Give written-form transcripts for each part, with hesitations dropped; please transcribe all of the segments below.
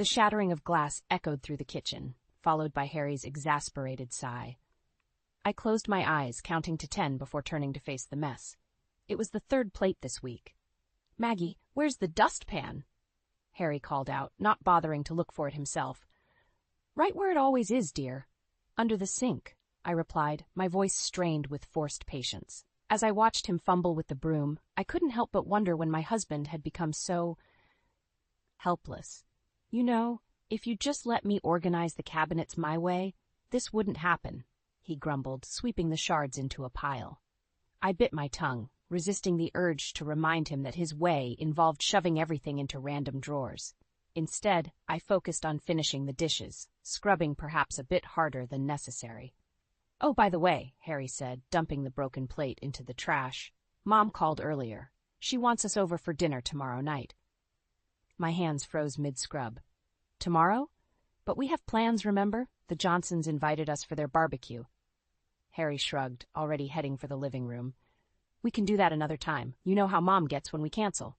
The shattering of glass echoed through the kitchen, followed by Harry's exasperated sigh. I closed my eyes, counting to 10 before turning to face the mess. It was the third plate this week. "Maggie, where's the dustpan?" Harry called out, not bothering to look for it himself. "Right where it always is, dear." "Under the sink," I replied, my voice strained with forced patience. As I watched him fumble with the broom, I couldn't help but wonder when my husband had become so helpless. "You know, if you'd just let me organize the cabinets my way, this wouldn't happen," he grumbled, sweeping the shards into a pile. I bit my tongue, resisting the urge to remind him that his way involved shoving everything into random drawers. Instead, I focused on finishing the dishes, scrubbing perhaps a bit harder than necessary. "Oh, by the way," Harry said, dumping the broken plate into the trash, "Mom called earlier. She wants us over for dinner tomorrow night." My hands froze mid-scrub. "Tomorrow? But we have plans, remember? The Johnsons invited us for their barbecue." Harry shrugged, already heading for the living room. "We can do that another time. You know how Mom gets when we cancel."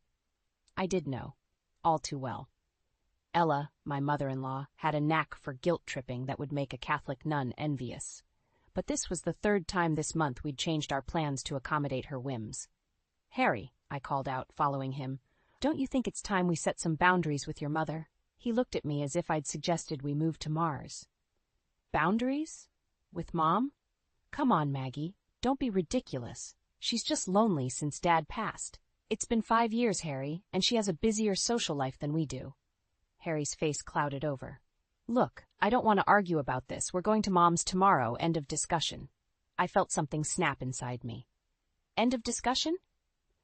I did know. All too well. Ella, my mother-in-law, had a knack for guilt-tripping that would make a Catholic nun envious. But this was the third time this month we'd changed our plans to accommodate her whims. "Harry," I called out, following him, "don't you think it's time we set some boundaries with your mother?" He looked at me as if I'd suggested we move to Mars. "Boundaries? With Mom? Come on, Maggie. Don't be ridiculous. She's just lonely since Dad passed. It's been 5 years, Harry, and she has a busier social life than we do." Harry's face clouded over. "Look, I don't want to argue about this. We're going to Mom's tomorrow, end of discussion." I felt something snap inside me. "End of discussion?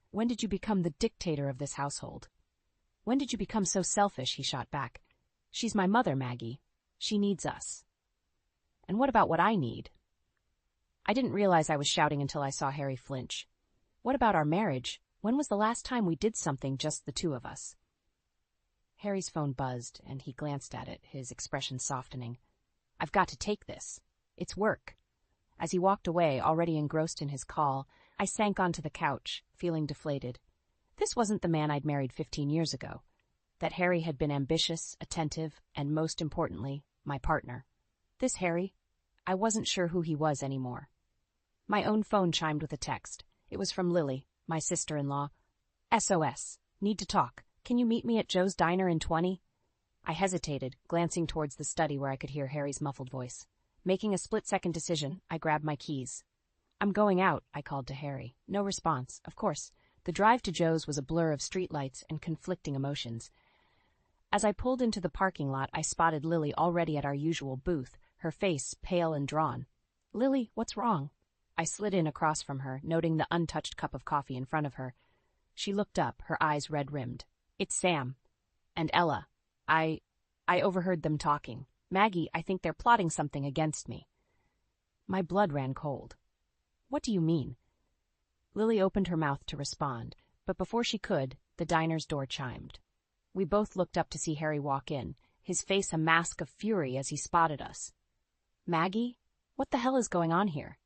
When did you become the dictator of this household? When did you become so selfish?" he shot back. "She's my mother, Maggie. She needs us." "And what about what I need?" I didn't realize I was shouting until I saw Harry flinch. "What about our marriage? When was the last time we did something just the two of us?" Harry's phone buzzed, and he glanced at it, his expression softening. "I've got to take this. It's work." As he walked away, already engrossed in his call, I sank onto the couch, feeling deflated. This wasn't the man I'd married 15 years ago. That Harry had been ambitious, attentive, and most importantly, my partner. This Harry, I wasn't sure who he was anymore. My own phone chimed with a text. It was from Lily, my sister-in-law. "SOS. Need to talk. Can you meet me at Joe's Diner in 20? I hesitated, glancing towards the study where I could hear Harry's muffled voice. Making a split-second decision, I grabbed my keys. "I'm going out," I called to Harry. No response, of course. The drive to Joe's was a blur of streetlights and conflicting emotions. As I pulled into the parking lot, I spotted Lily already at our usual booth, her face pale and drawn. "Lily, what's wrong?" I slid in across from her, noting the untouched cup of coffee in front of her. She looked up, her eyes red-rimmed. "It's Sam. And Ella. I overheard them talking. Maggie, I think they're plotting something against me." My blood ran cold. "What do you mean?" Lily opened her mouth to respond, but before she could, the diner's door chimed. We both looked up to see Harry walk in, his face a mask of fury as he spotted us. "Maggie? What the hell is going on here?"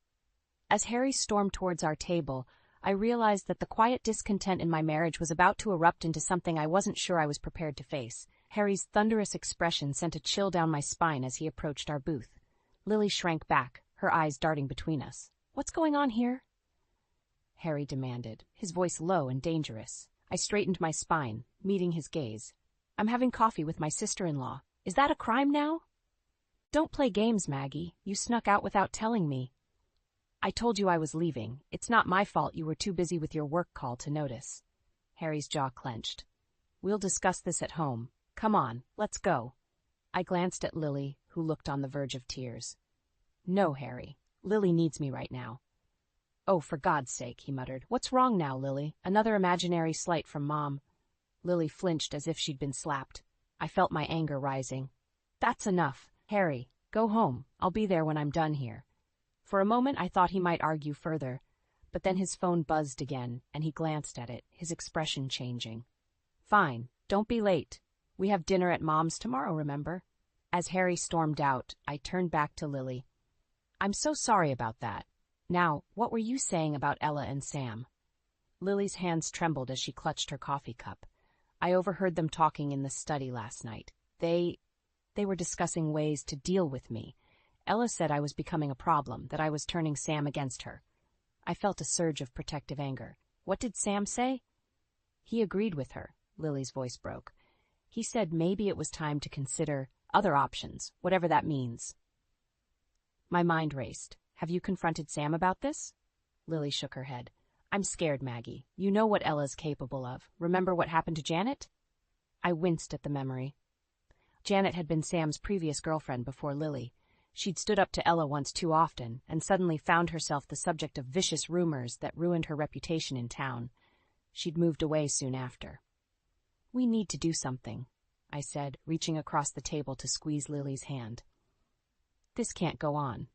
As Harry stormed towards our table, I realized that the quiet discontent in my marriage was about to erupt into something I wasn't sure I was prepared to face. Harry's thunderous expression sent a chill down my spine as he approached our booth. Lily shrank back, her eyes darting between us. "What's going on here?" Harry demanded, his voice low and dangerous. I straightened my spine, meeting his gaze. "I'm having coffee with my sister-in-law. Is that a crime now?" "Don't play games, Maggie. You snuck out without telling me." "I told you I was leaving. It's not my fault you were too busy with your work call to notice." Harry's jaw clenched. "We'll discuss this at home. Come on, let's go." I glanced at Lily, who looked on the verge of tears. "No, Harry. Lily needs me right now." "Oh, for God's sake," he muttered. "What's wrong now, Lily? Another imaginary slight from Mom." Lily flinched as if she'd been slapped. I felt my anger rising. "That's enough. Harry, go home. I'll be there when I'm done here." For a moment I thought he might argue further, but then his phone buzzed again, and he glanced at it, his expression changing. "Fine, don't be late. We have dinner at Mom's tomorrow, remember?" As Harry stormed out, I turned back to Lily. "I'm so sorry about that. Now, what were you saying about Ella and Sam?" Lily's hands trembled as she clutched her coffee cup. "I overheard them talking in the study last night. They were discussing ways to deal with me. Ella said I was becoming a problem, that I was turning Sam against her. I felt a surge of protective anger. What did Sam say? He agreed with her. Lily's voice broke. He said maybe it was time to consider other options, whatever that means. My mind raced. Have you confronted Sam about this? Lily shook her head. I'm scared, Maggie. You know what Ella's capable of. Remember what happened to Janet? I winced at the memory. Janet had been Sam's previous girlfriend before Lily. She'd stood up to Ella once too often, and suddenly found herself the subject of vicious rumors that ruined her reputation in town. She'd moved away soon after. We need to do something, I said, reaching across the table to squeeze Lily's hand. This can't go on.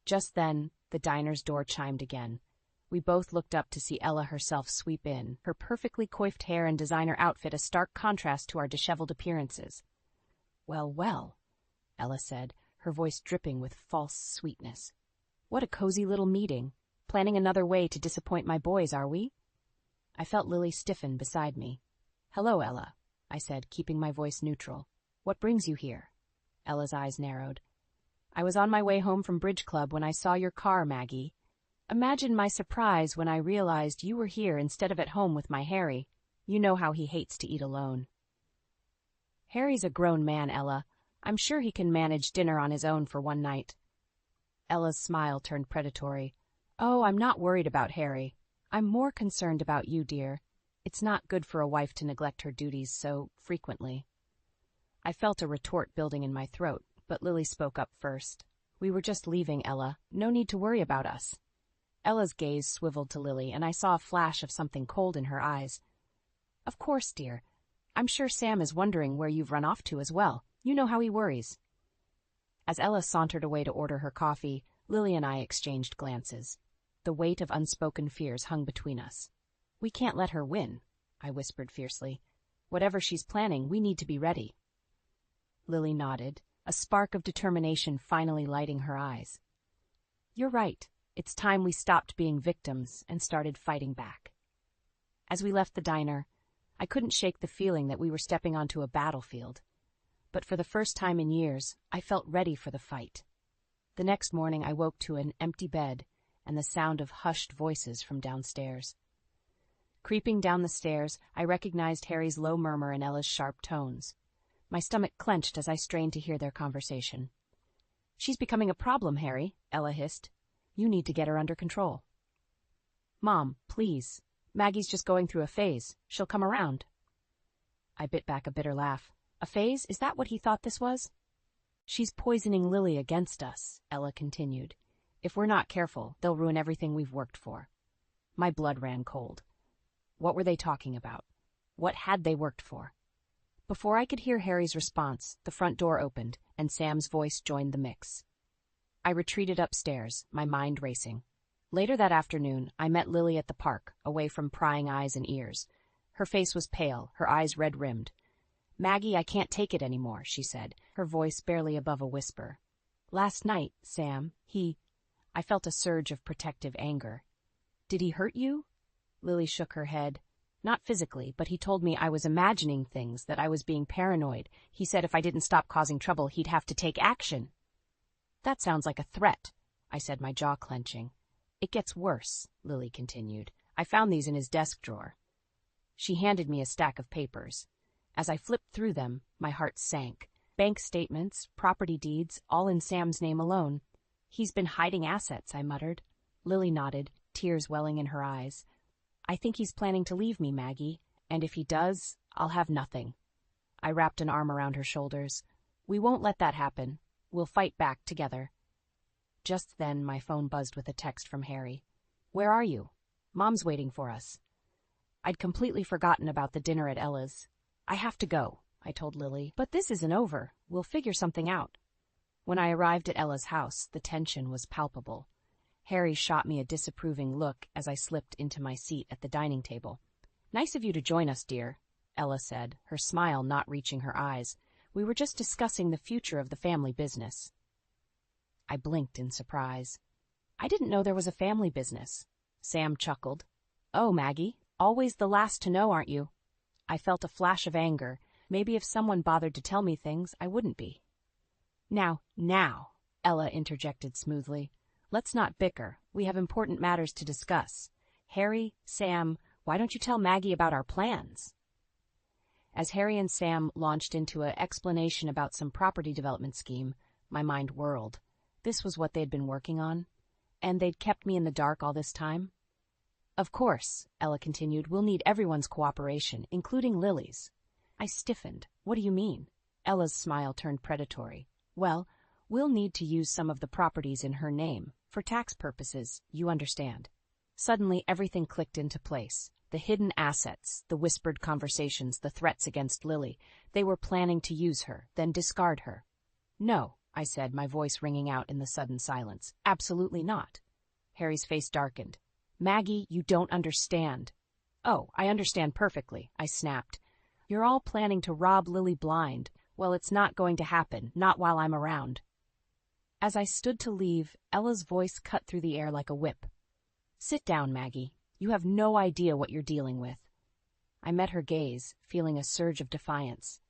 Just then, the diner's door chimed again. We both looked up to see Ella herself sweep in, her perfectly coiffed hair and designer outfit a stark contrast to our disheveled appearances. Well, well, Ella said, her voice dripping with false sweetness. What a cozy little meeting. Planning another way to disappoint my boys, are we? I felt Lily stiffen beside me. Hello, Ella, I said, keeping my voice neutral. What brings you here? Ella's eyes narrowed. I was on my way home from Bridge Club when I saw your car, Maggie. Imagine my surprise when I realized you were here instead of at home with my Harry. You know how he hates to eat alone. Harry's a grown man, Ella. I'm sure he can manage dinner on his own for one night. Ella's smile turned predatory. Oh, I'm not worried about Harry. I'm more concerned about you, dear. It's not good for a wife to neglect her duties so frequently. I felt a retort building in my throat, but Lily spoke up first. We were just leaving, Ella. No need to worry about us. Ella's gaze swiveled to Lily, and I saw a flash of something cold in her eyes. Of course, dear. I'm sure Sam is wondering where you've run off to as well. You know how he worries. As Ella sauntered away to order her coffee, Lily and I exchanged glances. The weight of unspoken fears hung between us. We can't let her win, I whispered fiercely. Whatever she's planning, we need to be ready. Lily nodded, a spark of determination finally lighting her eyes. You're right. It's time we stopped being victims and started fighting back. As we left the diner, I couldn't shake the feeling that we were stepping onto a battlefield. But for the first time in years, I felt ready for the fight. The next morning I woke to an empty bed and the sound of hushed voices from downstairs. Creeping down the stairs, I recognized Harry's low murmur and Ella's sharp tones. My stomach clenched as I strained to hear their conversation. She's becoming a problem, Harry, Ella hissed. You need to get her under control. Mom, please. Maggie's just going through a phase. She'll come around. I bit back a bitter laugh. A phase? Is that what he thought this was? She's poisoning Lily against us, Ella continued. If we're not careful, they'll ruin everything we've worked for. My blood ran cold. What were they talking about? What had they worked for? Before I could hear Harry's response, the front door opened, and Sam's voice joined the mix. I retreated upstairs, my mind racing. Later that afternoon, I met Lily at the park, away from prying eyes and ears. Her face was pale, her eyes red-rimmed. Maggie, I can't take it anymore, she said, her voice barely above a whisper. Last night, Sam, I felt a surge of protective anger. Did he hurt you? Lily shook her head. Not physically, but he told me I was imagining things, that I was being paranoid. He said if I didn't stop causing trouble, he'd have to take action. That sounds like a threat, I said, my jaw clenching. It gets worse, Lily continued. I found these in his desk drawer. She handed me a stack of papers. As I flipped through them, my heart sank. Bank statements, property deeds, all in Sam's name alone. He's been hiding assets, I muttered. Lily nodded, tears welling in her eyes. I think he's planning to leave me, Maggie, and if he does, I'll have nothing. I wrapped an arm around her shoulders. We won't let that happen. We'll fight back together. Just then, my phone buzzed with a text from Harry. Where are you? Mom's waiting for us. I'd completely forgotten about the dinner at Ella's. I have to go, I told Lily, but this isn't over. We'll figure something out. When I arrived at Ella's house, the tension was palpable. Harry shot me a disapproving look as I slipped into my seat at the dining table. Nice of you to join us, dear, Ella said, her smile not reaching her eyes. We were just discussing the future of the family business. I blinked in surprise. I didn't know there was a family business. Sam chuckled. Oh, Maggie, always the last to know, aren't you? I felt a flash of anger, Maybe if someone bothered to tell me things, I wouldn't be. Now, Ella interjected smoothly. Let's not bicker. We have important matters to discuss. Harry, Sam, why don't you tell Maggie about our plans? As Harry and Sam launched into an explanation about some property development scheme, my mind whirled. This was what they'd been working on? And they'd kept me in the dark all this time? Of course, Ella continued, we'll need everyone's cooperation, including Lily's. I stiffened. What do you mean? Ella's smile turned predatory. Well, we'll need to use some of the properties in her name. For tax purposes, you understand. Suddenly, everything clicked into place. The hidden assets, the whispered conversations, the threats against Lily. They were planning to use her, then discard her. No, I said, my voice ringing out in the sudden silence. Absolutely not. Harry's face darkened. Maggie, you don't understand. Oh, I understand perfectly, I snapped. You're all planning to rob Lily blind. Well, it's not going to happen, not while I'm around. As I stood to leave, Ella's voice cut through the air like a whip. Sit down, Maggie. You have no idea what you're dealing with. I met her gaze, feeling a surge of defiance.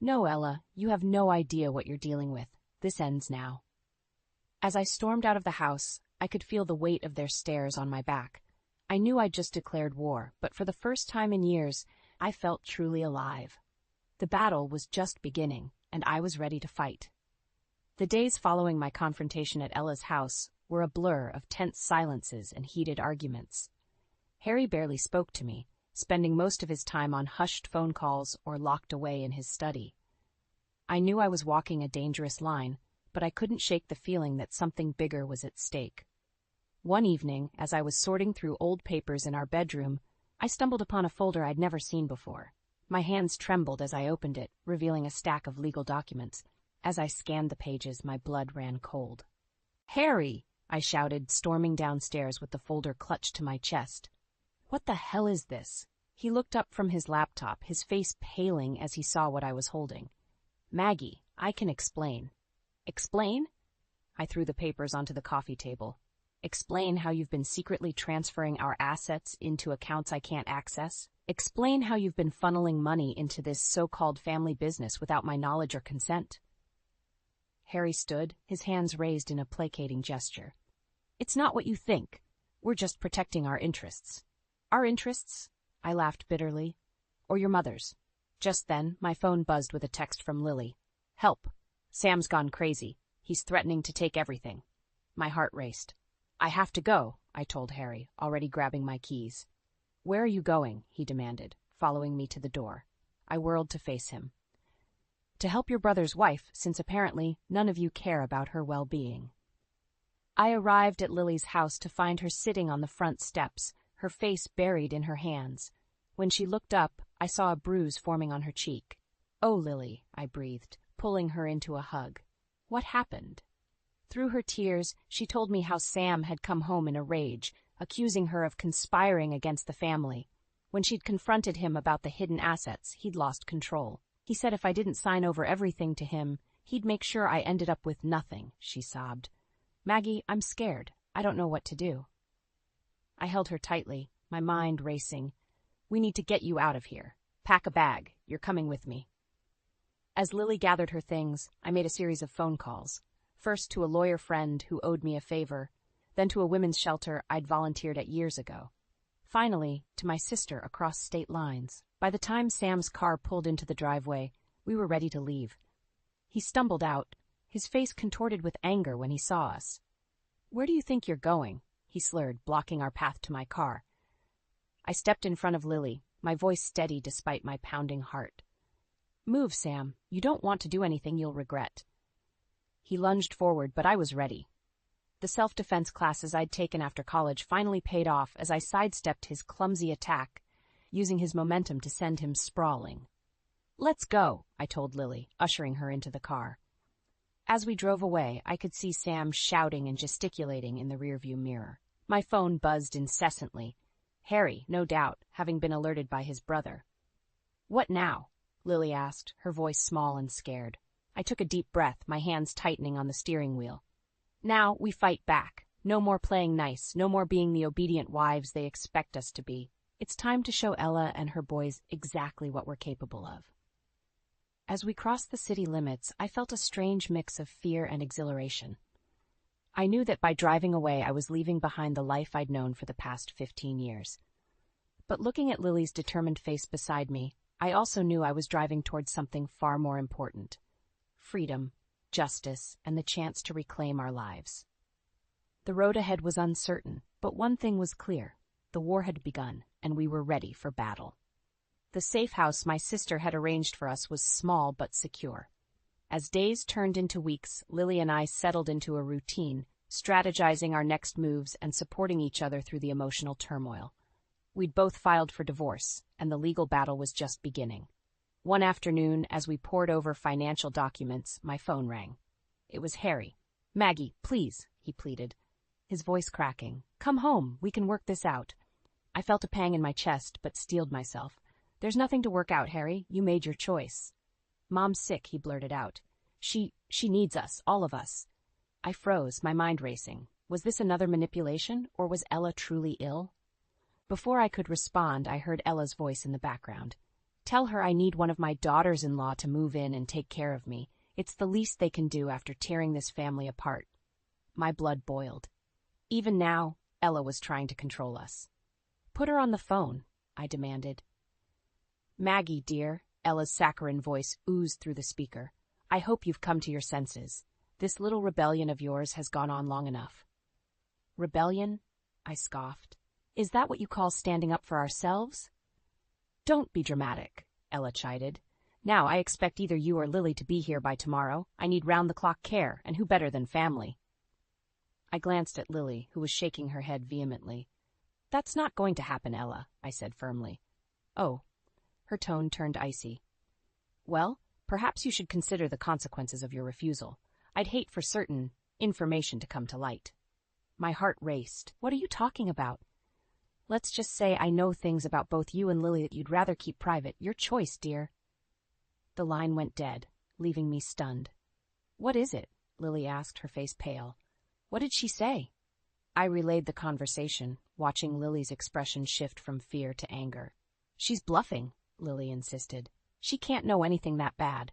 No, Ella, you have no idea what you're dealing with. This ends now. As I stormed out of the house, I could feel the weight of their stares on my back. I knew I'd just declared war, but for the first time in years, I felt truly alive. The battle was just beginning, and I was ready to fight. The days following my confrontation at Ella's house were a blur of tense silences and heated arguments. Harry barely spoke to me, spending most of his time on hushed phone calls or locked away in his study. I knew I was walking a dangerous line, but I couldn't shake the feeling that something bigger was at stake. One evening, as I was sorting through old papers in our bedroom, I stumbled upon a folder I'd never seen before. My hands trembled as I opened it, revealing a stack of legal documents. As I scanned the pages, my blood ran cold. Harry! I shouted, storming downstairs with the folder clutched to my chest. What the hell is this? He looked up from his laptop, his face paling as he saw what I was holding. Maggie, I can explain. Explain? I threw the papers onto the coffee table. Explain how you've been secretly transferring our assets into accounts I can't access. Explain how you've been funneling money into this so-called family business without my knowledge or consent. Harry stood, his hands raised in a placating gesture. It's not what you think. We're just protecting our interests. Our interests? I laughed bitterly. Or your mother's. Just then, my phone buzzed with a text from Lily. Help. Sam's gone crazy. He's threatening to take everything. My heart raced. I have to go, I told Harry, already grabbing my keys. Where are you going? He demanded, following me to the door. I whirled to face him. To help your brother's wife, since apparently none of you care about her well-being. I arrived at Lily's house to find her sitting on the front steps, her face buried in her hands. When she looked up, I saw a bruise forming on her cheek. Oh, Lily, I breathed, pulling her into a hug. What happened? Through her tears, she told me how Sam had come home in a rage, accusing her of conspiring against the family. When she'd confronted him about the hidden assets, he'd lost control. He said if I didn't sign over everything to him, he'd make sure I ended up with nothing, she sobbed. Maggie, I'm scared. I don't know what to do. I held her tightly, my mind racing. We need to get you out of here. Pack a bag. You're coming with me. As Lily gathered her things, I made a series of phone calls. First to a lawyer friend who owed me a favor, then to a women's shelter I'd volunteered at years ago. Finally, to my sister across state lines. By the time Sam's car pulled into the driveway, we were ready to leave. He stumbled out, his face contorted with anger when he saw us. Where do you think you're going? He slurred, blocking our path to my car. I stepped in front of Lily, my voice steady despite my pounding heart. Move, Sam. You don't want to do anything you'll regret. He lunged forward, but I was ready. The self-defense classes I'd taken after college finally paid off as I sidestepped his clumsy attack, using his momentum to send him sprawling. Let's go, I told Lily, ushering her into the car. As we drove away, I could see Sam shouting and gesticulating in the rearview mirror. My phone buzzed incessantly. Harry, no doubt, having been alerted by his brother. What now? Lily asked, her voice small and scared. I took a deep breath, my hands tightening on the steering wheel. Now we fight back. No more playing nice, no more being the obedient wives they expect us to be. It's time to show Ella and her boys exactly what we're capable of. As we crossed the city limits, I felt a strange mix of fear and exhilaration. I knew that by driving away, I was leaving behind the life I'd known for the past 15 years. But looking at Lily's determined face beside me, I also knew I was driving towards something far more important: freedom, justice, and the chance to reclaim our lives. The road ahead was uncertain, but one thing was clear: the war had begun, and we were ready for battle. The safe house my sister had arranged for us was small but secure. As days turned into weeks, Lily and I settled into a routine, strategizing our next moves and supporting each other through the emotional turmoil. We'd both filed for divorce, and the legal battle was just beginning. One afternoon, as we pored over financial documents, my phone rang. It was Harry. "Maggie, please," he pleaded, his voice cracking. "Come home, we can work this out." I felt a pang in my chest, but steeled myself. "There's nothing to work out, Harry. You made your choice." "Mom's sick," he blurted out. She needs us, all of us." I froze, my mind racing. Was this another manipulation, or was Ella truly ill? Before I could respond, I heard Ella's voice in the background. "Tell her I need one of my daughters-in-law to move in and take care of me. It's the least they can do after tearing this family apart." My blood boiled. Even now, Ella was trying to control us. "Put her on the phone," I demanded. "Maggie, dear," Ella's saccharine voice oozed through the speaker. "I hope you've come to your senses. This little rebellion of yours has gone on long enough." "Rebellion?" I scoffed. "Is that what you call standing up for ourselves?" "Don't be dramatic," Ella chided. "Now I expect either you or Lily to be here by tomorrow. I need round-the-clock care, and who better than family?" I glanced at Lily, who was shaking her head vehemently. "That's not going to happen, Ella," I said firmly. "Oh." Her tone turned icy. "Well, perhaps you should consider the consequences of your refusal. I'd hate for certain information to come to light." My heart raced. "What are you talking about?" "Let's just say I know things about both you and Lily that you'd rather keep private. Your choice, dear." The line went dead, leaving me stunned. "What is it?" Lily asked, her face pale. "What did she say?" I relayed the conversation, watching Lily's expression shift from fear to anger. "She's bluffing," Lily insisted. "She can't know anything that bad."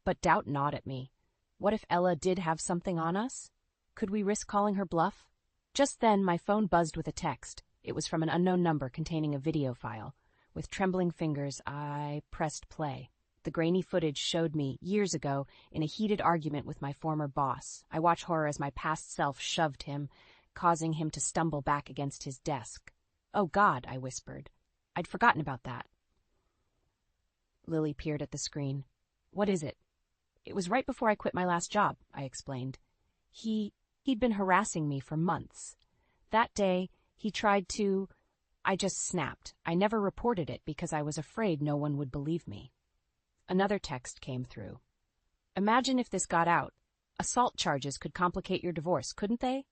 But doubt gnawed at me. What if Ella did have something on us? Could we risk calling her bluff? Just then, my phone buzzed with a text. It was from an unknown number containing a video file. With trembling fingers, I pressed play. The grainy footage showed me, years ago, in a heated argument with my former boss. I watched horror as my past self shoved him, causing him to stumble back against his desk. "Oh, God," I whispered. "I'd forgotten about that." Lily peered at the screen. "What is it?" "It was right before I quit my last job," I explained. He'd been harassing me for months. That day, he tried to... I just snapped. I never reported it because I was afraid no one would believe me. Another text came through. "Imagine if this got out. Assault charges could complicate your divorce, couldn't they?"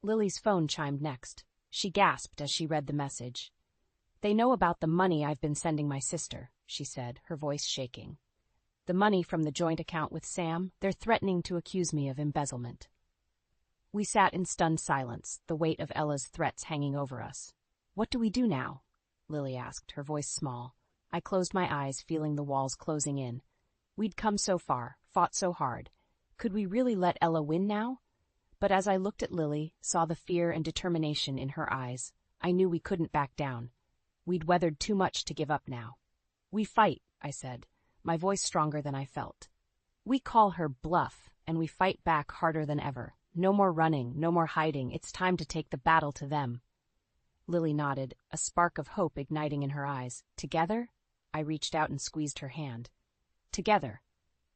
Lily's phone chimed next. She gasped as she read the message. "They know about the money I've been sending my sister," she said, her voice shaking. "The money from the joint account with Sam. They're threatening to accuse me of embezzlement." We sat in stunned silence, the weight of Ella's threats hanging over us. "What do we do now?" Lily asked, her voice small. I closed my eyes, feeling the walls closing in. We'd come so far, fought so hard. Could we really let Ella win now? But as I looked at Lily, saw the fear and determination in her eyes, I knew we couldn't back down. We'd weathered too much to give up now. "We fight," I said, my voice stronger than I felt. "We call her bluff, and we fight back harder than ever. No more running, no more hiding. It's time to take the battle to them." Lily nodded, a spark of hope igniting in her eyes. "Together?" I reached out and squeezed her hand. "Together.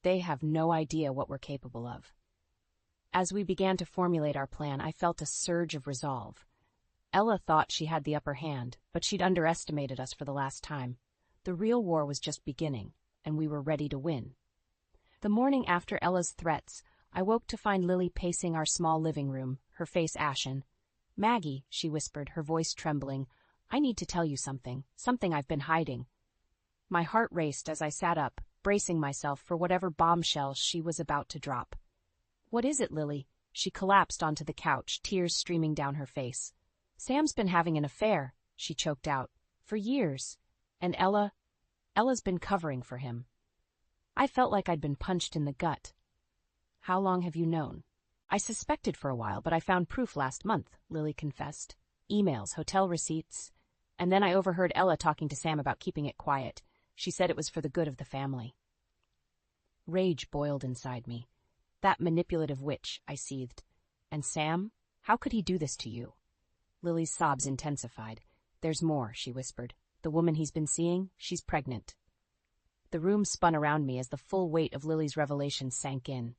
They have no idea what we're capable of." As we began to formulate our plan, I felt a surge of resolve. Ella thought she had the upper hand, but she'd underestimated us for the last time. The real war was just beginning, and we were ready to win. The morning after Ella's threats, I woke to find Lily pacing our small living room, her face ashen. "Maggie," she whispered, her voice trembling, "I need to tell you something I've been hiding." My heart raced as I sat up, bracing myself for whatever bombshell she was about to drop. "What is it, Lily?" She collapsed onto the couch, tears streaming down her face. "Sam's been having an affair," she choked out, "for years. And Ella's been covering for him." I felt like I'd been punched in the gut. How long have you known? I suspected for a while, but I found proof last month, Lily confessed. Emails, hotel receipts. And then I overheard Ella talking to Sam about keeping it quiet. She said it was for the good of the family. Rage boiled inside me. That manipulative witch, I seethed. And Sam? How could he do this to you? Lily's sobs intensified. There's more, she whispered. The woman he's been seeing, she's pregnant. The room spun around me as the full weight of Lily's revelation sank in.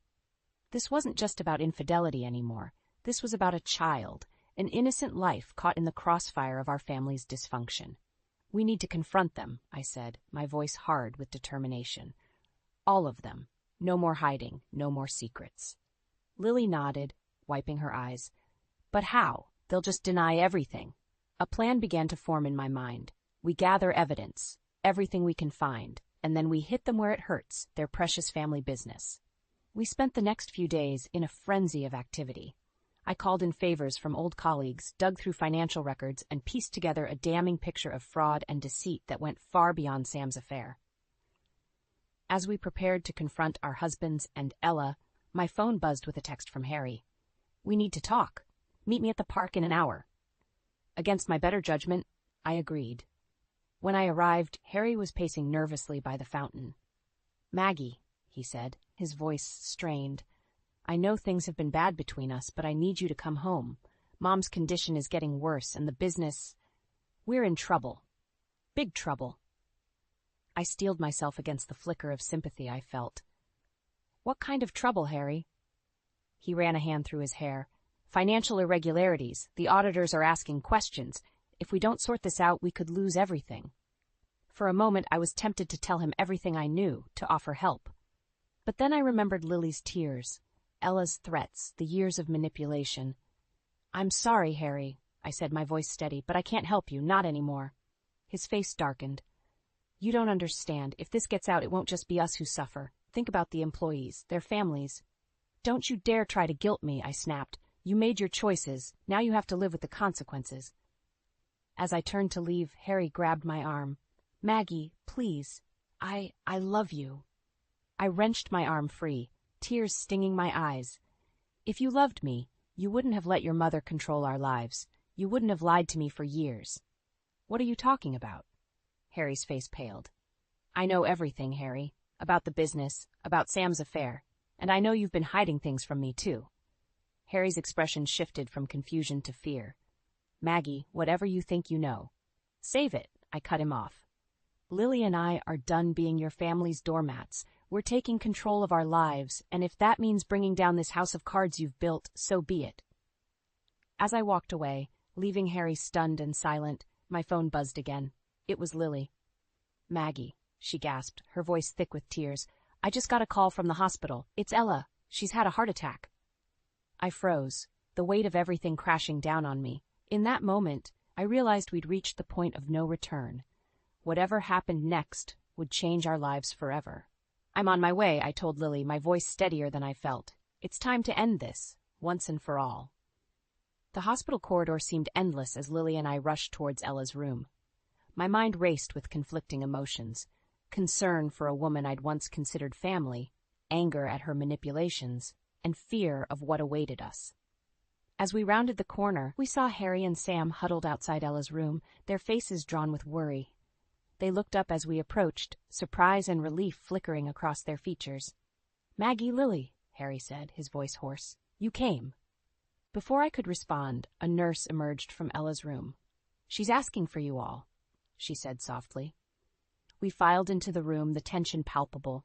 This wasn't just about infidelity anymore. This was about a child, an innocent life caught in the crossfire of our family's dysfunction. We need to confront them, I said, my voice hard with determination. All of them. No more hiding, no more secrets. Lily nodded, wiping her eyes. But how? They'll just deny everything. A plan began to form in my mind. We gather evidence, everything we can find, and then we hit them where it hurts, their precious family business. We spent the next few days in a frenzy of activity. I called in favors from old colleagues, dug through financial records, and pieced together a damning picture of fraud and deceit that went far beyond Sam's affair. As we prepared to confront our husbands and Ella, my phone buzzed with a text from Harry. We need to talk. Meet me at the park in an hour. Against my better judgment, I agreed. When I arrived, Harry was pacing nervously by the fountain. Maggie, he said, his voice strained. I know things have been bad between us, but I need you to come home. Mom's condition is getting worse, and the business... We're in trouble. Big trouble. I steeled myself against the flicker of sympathy I felt. What kind of trouble, Harry? He ran a hand through his hair. Financial irregularities. The auditors are asking questions. If we don't sort this out, we could lose everything. For a moment, I was tempted to tell him everything I knew, to offer help. But then I remembered Lily's tears, Ella's threats, the years of manipulation. I'm sorry, Harry, I said, my voice steady, but I can't help you, not anymore. His face darkened. You don't understand. If this gets out, it won't just be us who suffer. Think about the employees, their families. Don't you dare try to guilt me, I snapped. You made your choices. Now you have to live with the consequences. As I turned to leave, Harry grabbed my arm. Maggie, please. I love you. I wrenched my arm free, tears stinging my eyes. If you loved me, you wouldn't have let your mother control our lives. You wouldn't have lied to me for years. What are you talking about? Harry's face paled. I know everything, Harry. About the business, about Sam's affair. And I know you've been hiding things from me, too. Harry's expression shifted from confusion to fear. Maggie, whatever you think you know. Save it, I cut him off. Lily and I are done being your family's doormats. We're taking control of our lives, and if that means bringing down this house of cards you've built, so be it. As I walked away, leaving Harry stunned and silent, my phone buzzed again. It was Lily. Maggie, she gasped, her voice thick with tears. I just got a call from the hospital. It's Ella. She's had a heart attack. I froze, the weight of everything crashing down on me. In that moment, I realized we'd reached the point of no return. Whatever happened next would change our lives forever. I'm on my way, I told Lily, my voice steadier than I felt. It's time to end this, once and for all. The hospital corridor seemed endless as Lily and I rushed towards Ella's room. My mind raced with conflicting emotions. Concern for a woman I'd once considered family, anger at her manipulations, and fear of what awaited us. As we rounded the corner, we saw Harry and Sam huddled outside Ella's room, their faces drawn with worry. They looked up as we approached, surprise and relief flickering across their features. Maggie, Lily, Harry said, his voice hoarse. You came. Before I could respond, a nurse emerged from Ella's room. She's asking for you all, she said softly. We filed into the room, the tension palpable.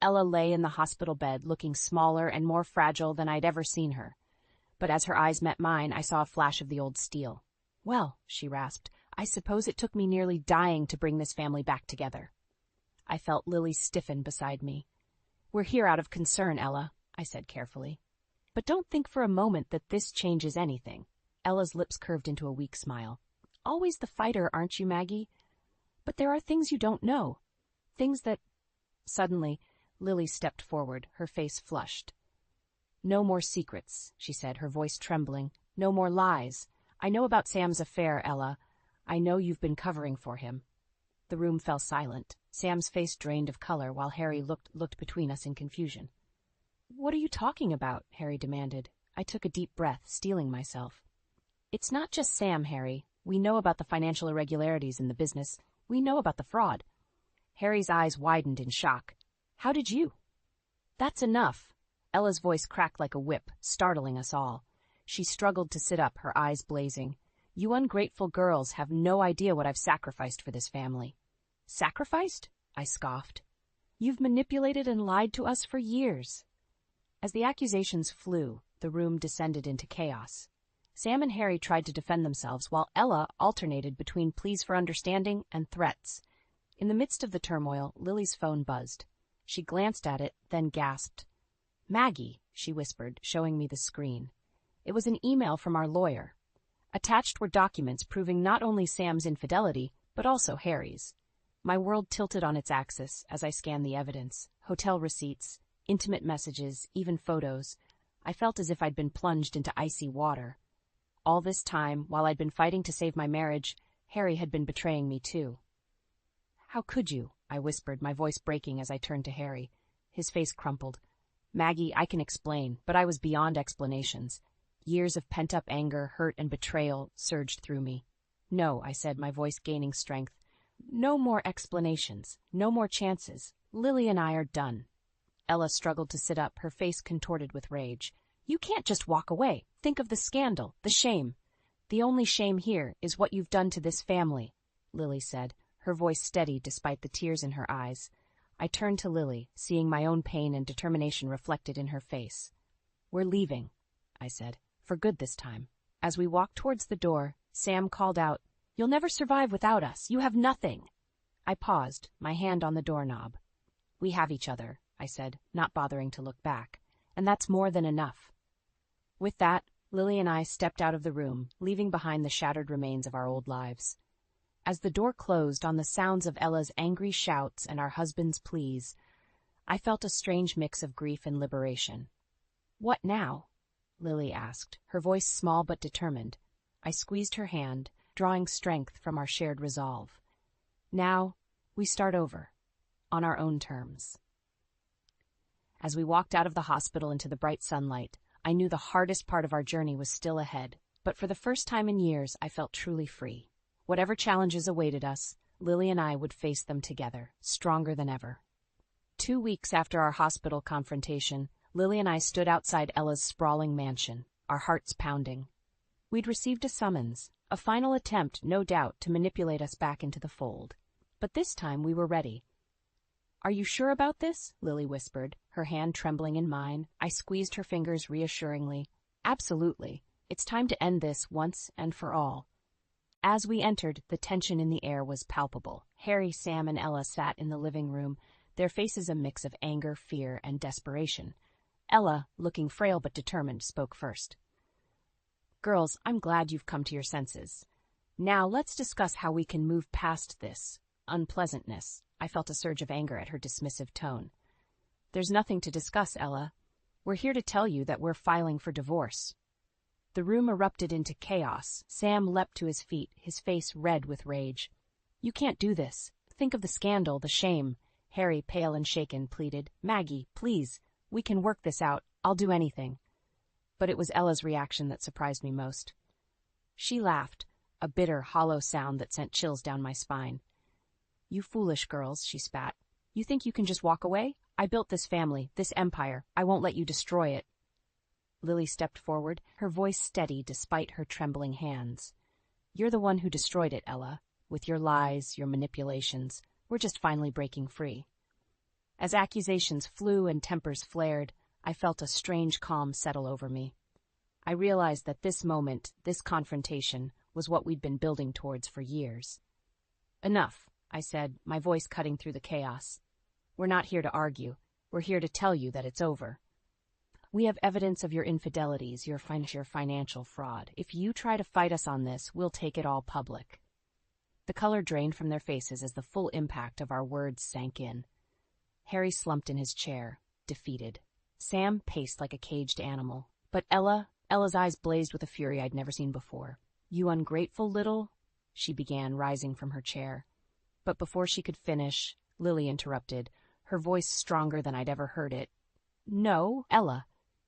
Ella lay in the hospital bed, looking smaller and more fragile than I'd ever seen her. But as her eyes met mine, I saw a flash of the old steel. Well, she rasped, I suppose it took me nearly dying to bring this family back together. I felt Lily stiffen beside me. We're here out of concern, Ella, I said carefully. But don't think for a moment that this changes anything. Ella's lips curved into a weak smile. Always the fighter, aren't you, Maggie? But there are things you don't know. Things that... Suddenly, Lily stepped forward, her face flushed. No more secrets, she said, her voice trembling. No more lies. I know about Sam's affair, Ella. I know you've been covering for him. The room fell silent. Sam's face drained of color while Harry looked between us in confusion. "What are you talking about?" Harry demanded. I took a deep breath, steeling myself. "It's not just Sam, Harry. We know about the financial irregularities in the business. We know about the fraud." Harry's eyes widened in shock. "How did you?" "That's enough." Ella's voice cracked like a whip, startling us all. She struggled to sit up, her eyes blazing. "You ungrateful girls have no idea what I've sacrificed for this family." "Sacrificed?" I scoffed. "You've manipulated and lied to us for years." As the accusations flew, the room descended into chaos. Sam and Harry tried to defend themselves, while Ella alternated between pleas for understanding and threats. In the midst of the turmoil, Lily's phone buzzed. She glanced at it, then gasped. "Maggie," she whispered, showing me the screen. It was an email from our lawyer. Attached were documents proving not only Sam's infidelity, but also Harry's. My world tilted on its axis as I scanned the evidence. Hotel receipts, intimate messages, even photos. I felt as if I'd been plunged into icy water. All this time, while I'd been fighting to save my marriage, Harry had been betraying me too. "How could you?" I whispered, my voice breaking as I turned to Harry. His face crumpled. "Maggie, I can explain, but I was beyond explanations. Years of pent-up anger, hurt, and betrayal surged through me." "No," I said, my voice gaining strength. "No more explanations. No more chances. Lily and I are done." Ella struggled to sit up, her face contorted with rage. "You can't just walk away. Think of the scandal, the shame." "The only shame here is what you've done to this family," Lily said, her voice steady despite the tears in her eyes. I turned to Lily, seeing my own pain and determination reflected in her face. "We're leaving," I said, "for good this time." As we walked towards the door, Sam called out, "You'll never survive without us. You have nothing." I paused, my hand on the doorknob. "We have each other," I said, not bothering to look back. "And that's more than enough." With that, Lily and I stepped out of the room, leaving behind the shattered remains of our old lives. As the door closed on the sounds of Ella's angry shouts and our husband's pleas, I felt a strange mix of grief and liberation. "What now?" Lily asked, her voice small but determined. I squeezed her hand, drawing strength from our shared resolve. "Now, we start over, on our own terms." As we walked out of the hospital into the bright sunlight, I knew the hardest part of our journey was still ahead, but for the first time in years, I felt truly free. Whatever challenges awaited us, Lily and I would face them together, stronger than ever. 2 weeks after our hospital confrontation, Lily and I stood outside Ella's sprawling mansion, our hearts pounding. We'd received a summons, a final attempt, no doubt, to manipulate us back into the fold. But this time we were ready. "Are you sure about this?" Lily whispered, her hand trembling in mine. I squeezed her fingers reassuringly. "Absolutely. It's time to end this once and for all." As we entered, the tension in the air was palpable. Harry, Sam, and Ella sat in the living room, their faces a mix of anger, fear, and desperation. Ella, looking frail but determined, spoke first. "Girls, I'm glad you've come to your senses. Now let's discuss how we can move past this unpleasantness." I felt a surge of anger at her dismissive tone. "There's nothing to discuss, Ella. We're here to tell you that we're filing for divorce." The room erupted into chaos. Sam leapt to his feet, his face red with rage. "You can't do this. Think of the scandal, the shame." Harry, pale and shaken, pleaded. "Maggie, please. We can work this out. I'll do anything." But it was Ella's reaction that surprised me most. She laughed, a bitter, hollow sound that sent chills down my spine. "You foolish girls," she spat. "You think you can just walk away? I built this family, this empire. I won't let you destroy it." Lily stepped forward, her voice steady despite her trembling hands. "You're the one who destroyed it, Ella. With your lies, your manipulations. We're just finally breaking free." As accusations flew and tempers flared, I felt a strange calm settle over me. I realized that this moment, this confrontation, was what we'd been building towards for years. "Enough," I said, my voice cutting through the chaos. "We're not here to argue. We're here to tell you that it's over. We have evidence of your infidelities, your financial fraud. If you try to fight us on this, we'll take it all public." The color drained from their faces as the full impact of our words sank in. Harry slumped in his chair, defeated. Sam paced like a caged animal. But Ella's eyes blazed with a fury I'd never seen before. "You ungrateful little—" she began, rising from her chair. But before she could finish, Lily interrupted, her voice stronger than I'd ever heard it. No, Ella.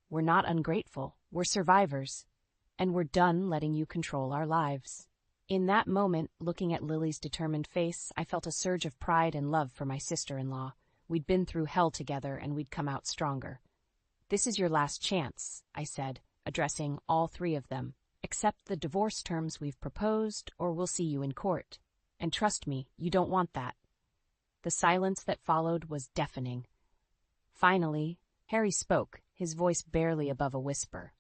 We're not ungrateful. We're survivors. And we're done letting you control our lives. In that moment, looking at Lily's determined face, I felt a surge of pride and love for my sister-in-law. We'd been through hell together, and we'd come out stronger. This is your last chance, I said, addressing all three of them. Accept the divorce terms we've proposed, or we'll see you in court. And trust me, you don't want that. The silence that followed was deafening. Finally, Harry spoke, his voice barely above a whisper.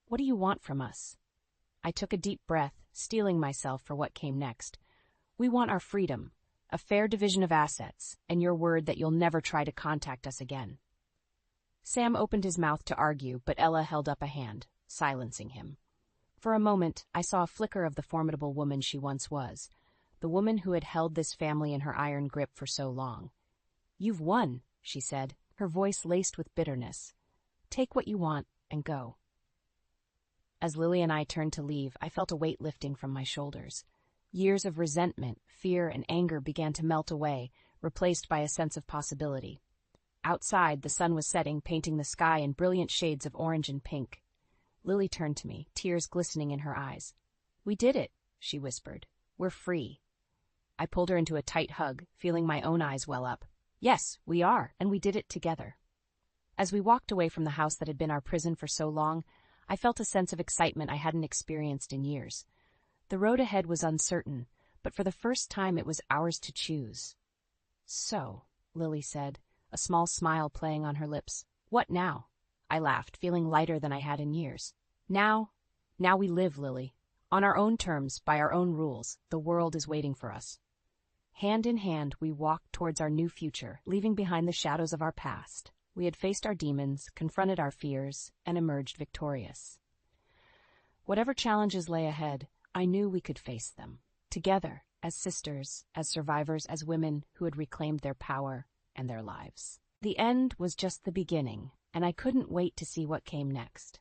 What do you want from us? I took a deep breath, steeling myself for what came next. We want our freedom, a fair division of assets, and your word that you'll never try to contact us again. Sam opened his mouth to argue, but Ella held up a hand, silencing him. For a moment, I saw a flicker of the formidable woman she once was, the woman who had held this family in her iron grip for so long. You've won, she said, her voice laced with bitterness. Take what you want and go. As Lily and I turned to leave, I felt a weight lifting from my shoulders. Years of resentment, fear, and anger began to melt away, replaced by a sense of possibility. Outside, the sun was setting, painting the sky in brilliant shades of orange and pink. Lily turned to me, tears glistening in her eyes. We did it, she whispered. We're free. I pulled her into a tight hug, feeling my own eyes well up. Yes, we are, and we did it together. As we walked away from the house that had been our prison for so long, I felt a sense of excitement I hadn't experienced in years. The road ahead was uncertain, but for the first time it was ours to choose. So, Lily said, a small smile playing on her lips. What now? I laughed, feeling lighter than I had in years. Now we live, Lily. On our own terms, by our own rules, the world is waiting for us. Hand in hand, we walked towards our new future, leaving behind the shadows of our past. We had faced our demons, confronted our fears, and emerged victorious. Whatever challenges lay ahead, I knew we could face them, together, as sisters, as survivors, as women who had reclaimed their power and their lives. The end was just the beginning, and I couldn't wait to see what came next.